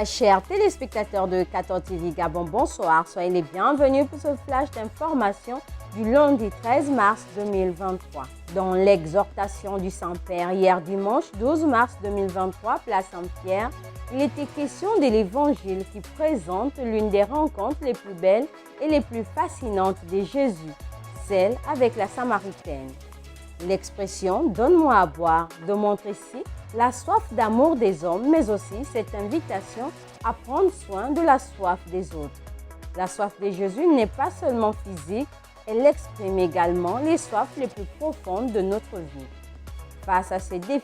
Très chers téléspectateurs de 14 TV Gabon, bonsoir. Soyez les bienvenus pour ce flash d'information du lundi 13 mars 2023. Dans l'exhortation du Saint-Père, hier dimanche 12 mars 2023, place Saint-Pierre, il était question de l'Évangile qui présente l'une des rencontres les plus belles et les plus fascinantes de Jésus, celle avec la Samaritaine. L'expression « donne-moi à boire » démontre ici la soif d'amour des hommes, mais aussi cette invitation à prendre soin de la soif des autres. La soif de Jésus n'est pas seulement physique, elle exprime également les soifs les plus profondes de notre vie. Face à ces défis,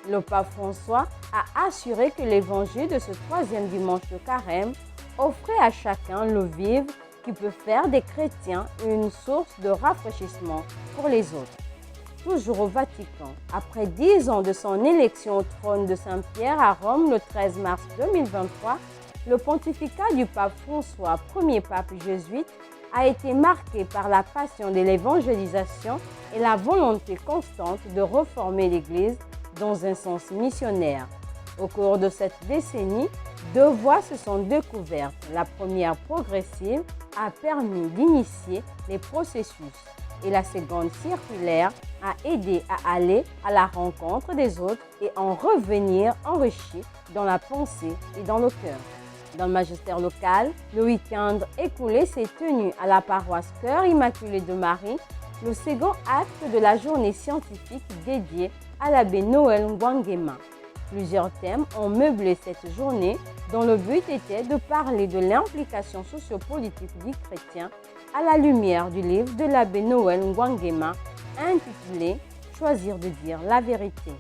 le pape François a assuré que l'évangile de ce troisième dimanche de Carême offrait à chacun l'eau vive qui peut faire des chrétiens une source de rafraîchissement pour les autres. Toujours au Vatican, après 10 ans de son élection au trône de Saint-Pierre à Rome le 13 mars 2023, le pontificat du pape François, premier pape jésuite, a été marqué par la passion de l'évangélisation et la volonté constante de reformer l'Église dans un sens missionnaire. Au cours de cette décennie, deux voies se sont découvertes. La première, progressive, a permis d'initier les processus et la seconde, circulaire, a aidé à aller à la rencontre des autres et en revenir enrichi dans la pensée et dans le cœur. Dans le magistère local, le week-end écoulé s'est tenu à la paroisse Cœur Immaculé de Marie, le second acte de la journée scientifique dédiée à l'abbé Noël Nguangema. Plusieurs thèmes ont meublé cette journée dont le but était de parler de l'implication sociopolitique du chrétien à la lumière du livre de l'abbé Noël Nguangema intitulé « Choisir de dire la vérité ».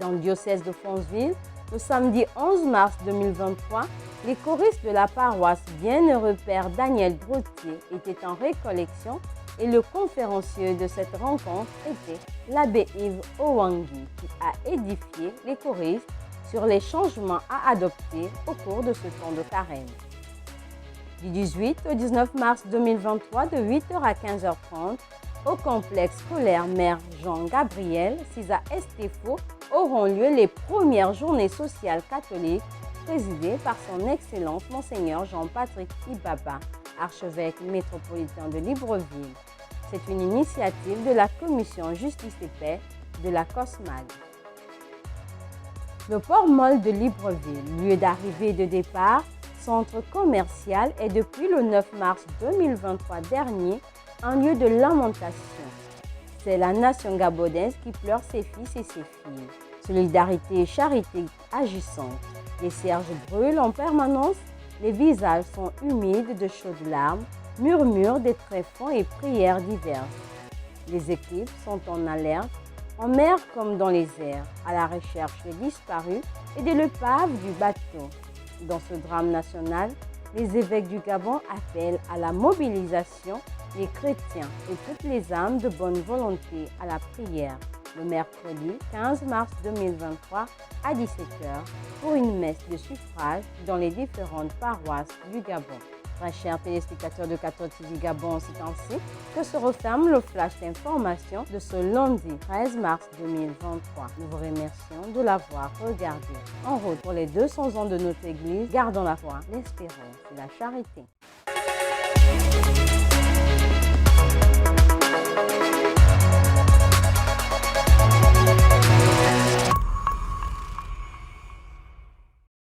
Dans le diocèse de Fonceville, le samedi 11 mars 2023, les choristes de la paroisse Bienheureux Père Daniel Brotier étaient en récollection et le conférencier de cette rencontre était l'abbé Yves Owangi qui a édifié les choristes sur les changements à adopter au cours de ce temps de carême. Du 18 au 19 mars 2023, de 8h à 15h30, au complexe scolaire Mère Jean-Gabriel, Cisa Estefo, auront lieu les premières journées sociales catholiques présidées par son Excellence Monseigneur Jean-Patrick Ibaba, archevêque métropolitain de Libreville. C'est une initiative de la Commission Justice et Paix de la COSMAD. Le port Molle de Libreville, lieu d'arrivée et de départ, centre commercial, est depuis le 9 mars 2023 dernier un lieu de lamentation. C'est la nation gabonaise qui pleure ses fils et ses filles. Solidarité et charité agissante. Les cierges brûlent en permanence, les visages sont humides de chaudes larmes, murmures des tréfonds et prières diverses. Les équipes sont en alerte, en mer comme dans les airs, à la recherche des disparus et de l'épave du bateau. Dans ce drame national, les évêques du Gabon appellent à la mobilisation des chrétiens et toutes les âmes de bonne volonté à la prière le mercredi 15 mars 2023 à 17h pour une messe de suffrage dans les différentes paroisses du Gabon. Très chers téléspectateurs de 14 TV Gabon, c'est ainsi que se referme le flash d'information de ce lundi 13 mars 2023. Nous vous remercions de l'avoir regardé. En route pour les 200 ans de notre Église, gardons la foi, l'espérance et la charité.